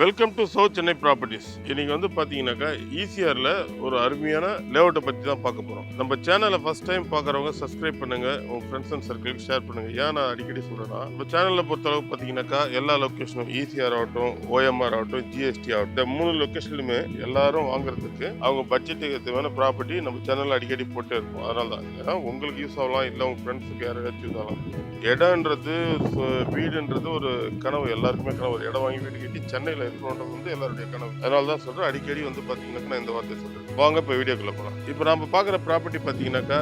Welcome to south Chennai properties. இன்னைக்கு வந்து பார்த்தீங்கன்னாக்கா ஈசிஆரில் ஒரு அருமையான லேஅவுட்டை பற்றி தான் பார்க்க போகிறோம். நம்ம சேனலை ஃபர்ஸ்ட் டைம் பார்க்குறவங்க சப்ஸ்கிரைப் பண்ணுங்கள், உங்கள் ஃப்ரெண்ட்ஸ் அண்ட் சர்க்கிளுக்கு ஷேர் பண்ணுங்கள். ஏன் நான் அடிக்கடி சொல்கிறேன்னா, நம்ம சேனலில் பொறுத்தளவு பார்த்தீங்கன்னாக்கா எல்லா லொக்கேஷனும் ஈசிஆர் ஆகட்டும், ஓஎம்ஆர் ஆகட்டும், ஜிஎஸ்டி ஆகட்டும், இந்த 3 லொக்கேஷன்லையுமே எல்லாரும் வாங்குறதுக்கு அவங்க பட்ஜெட்டுக்கு தேவையான ப்ராப்பர்ட்டி நம்ம சேனலில் அடிக்கடி போட்டே இருக்கும். அதனால தான் ஏன்னா உங்களுக்கு யூஸ் ஆகலாம், இல்லை உங்கள் ஃப்ரெண்ட்ஸுக்கு யாராச்சும் யூஸ் ஆகலாம். இடம்ன்றது வீடுன்றது ஒரு கனவு, எல்லாருக்குமே கனவு. ஒரு இடம் வாங்கி வீடு கட்டி சென்னையில் இருக்கணுன்றது வந்து எல்லாருடைய கனவு. அதனால தான் சொல்கிறேன், அடிக்கடி வந்து பார்த்தீங்கன்னாக்கா நான் இந்த வார்த்தையை சொல்கிறேன். வாங்க இப்போ வீடியோக்குள்ளே போகலாம். இப்போ நம்ம பார்க்குற ப்ராப்பர்ட்டி பார்த்தீங்கன்னாக்கா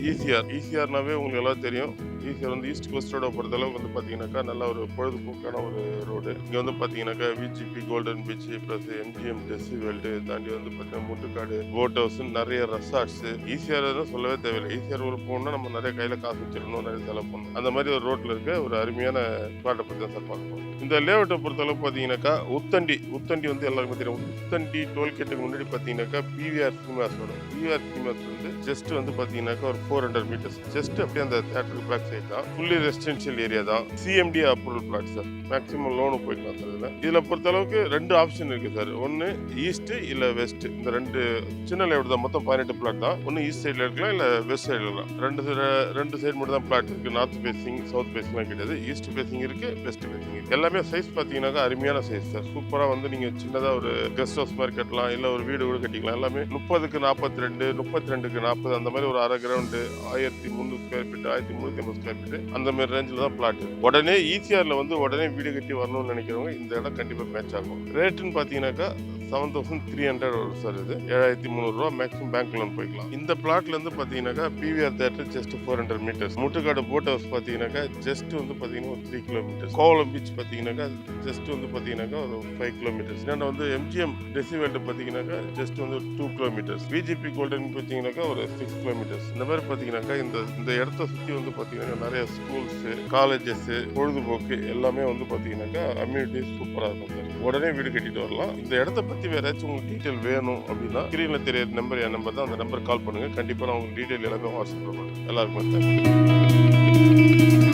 ஈசிஆர்னாவே உங்களுக்கு எல்லாம் தெரியும். ஈசிஆர் வந்து ஈஸ்ட் கோஸ்டோட பொறுத்தளவுக்கு வந்து பார்த்தீங்கன்னாக்கா நல்ல ஒரு பொழுதுபோக்கான ஒரு ரோடு. இங்கே வந்து பார்த்தீங்கன்னாக்கா VGP golden beach plus MGM Tessy world தாண்டி வந்து பார்த்தீங்கன்னா முட்டுக்காடு போட் ஹவுஸ் நிறைய ரெசார்ட்ஸ். ஈசிஆர் சொல்லவே தேவையில்லை. ஈசிஆர் ஒரு போகணும்னா நம்ம நிறைய கையில் காசு வச்சிடணும், நிறைய செலவு பண்ணணும். அந்த மாதிரி ஒரு ரோட்டில் இருக்க ஒரு அருமையான ஸ்பாட்டை பற்றி தான் சார் பார்க்கணும். இந்த லேஅவுட்டை பொறுத்தளவுக்கு பார்த்தீங்கன்னாக்கா உத்தண்டி வந்து எல்லாருக்குமே தெரியும். உத்தண்டி டோல்கேட்டுக்கு முன்னாடி பார்த்தீங்கன்னாக்கா பிவிஆர் சினிமாஸ் வரும். பிவிஆர் சினிமாஸ் வந்து ஜஸ்ட் வந்து பார்த்தீங்கன்னாக்கா ஒரு 400 மீட்டர்ஸ் ஜஸ்ட் அப்படியே அந்த தேட்டருக்கு பேக் சைட் தான். ஃபுல்லி ரெசிடென்ஷியல் ஏரியா தான். CMD approval plot sir. Maximum loan போய்க்கலாம் சார். இதில் பொறுத்தளவுக்கு 2 ஆப்ஷன் இருக்குது சார். ஒன்று ஈஸ்ட் இல்லை வெஸ்ட். இந்த 2 சின்ன லேஅவுட் தான். மொத்தம் 18 பிளாட் தான். ஒன்று ஈஸ்ட் சைடில் இருக்கலாம், இல்லை வெஸ்ட் சைடில் இருக்கலாம். ரெண்டு சைடு மட்டும் தான் பிளாட் இருக்குது. நார்த் ஃபேஸிங் சவுத் ஃபேஸிங்லாம் கிடையாது. ஈஸ்ட் ஃபேஸிங் இருக்குது, வெஸ்ட் ஃபேஸிங் இருக்குது. எல்லாமே சைஸ் பார்த்தீங்கன்னாக்கா அருமையான சைஸ் சார். சூப்பராக வந்து நீங்கள் சின்னதாக ஒரு கெஸ்ட் ஹவுஸ் மாதிரி கட்டலாம், இல்லை ஒரு வீடு கூட கட்டிக்கலாம். எல்லாமே 30க்கு 42, 32க்கு 40 அந்த மாதிரி ஒரு அரை ground 1300 square feet, 1350 square feet அந்த மாதிரி ரேஞ்சில் தான் பிளாட். உடனே ஈசிஆரில் வந்து உடனே வீடு கட்டி வரணும்னு நினைக்கிறவங்க இந்த இடம் கண்டிப்பாக மேட்ச் ஆகும். ரேட்டுன்னு பார்த்தீங்கன்னாக்கா 7300 வரும் சார். இது 7300 ரூபா. மேக்ஸிமம் பேங்க் லோன் போய்க்கலாம். இந்த பிளாட்லேருந்து பார்த்தீங்கன்னாக்கா PVR theatre just 400 metres. Muttukadu boat house பார்த்தீங்கன்னாக்கா ஜஸ்ட் வந்து பார்த்தீங்கன்னா ஒரு 3 கிலோமீட்டர்ஸ். கோவளம் பீச் பார்த்தீங்கன்னாக்கா ஜஸ்ட் வந்து பார்த்தீங்கன்னாக்கா ஒரு 5 கிலோமீட்டர்ஸ். இன்னொன்று வந்து எம்ஜிஎம் டெசிவேல்டு பார்த்தீங்கன்னாக்கா ஜஸ்ட் வந்து 2 கிலோமீட்டர்ஸ். விஜிபி கோல்டன் பார்த்தீங்கன்னாக்கா ஒரு 6 கிலோமீட்டர்ஸ். இந்த மாதிரி பார்த்தீங்கன்னாக்கா இந்த இடத்த சுற்றி வந்து பார்த்தீங்கன்னா நிறைய ஸ்கூல்ஸ், காலேஜஸ், பொழுதுபோக்கு எல்லாமே வந்து பார்த்தீங்கன்னாக்கா அம்யூனிட்டிஸ் சூப்பராக இருக்கும் சார். உடனே வீடு கட்டிட்டு வரலாம். இந்த இடத்த பற்றி வேற ஏதாச்சும் உங்களுக்கு டீட்டெயில் வேணும் அப்படின்னா ஸ்க்ரீனில் தெரியாத நம்பர் என் நம்பர் தான். அந்த நம்பர் கால் பண்ணுங்க. கண்டிப்பாக நான் உங்களுக்கு டீட்டெயில் எல்லாமே வாட்ஸ்அப் பண்ணுவேன். எல்லாருக்கும் தேங்க்யூ.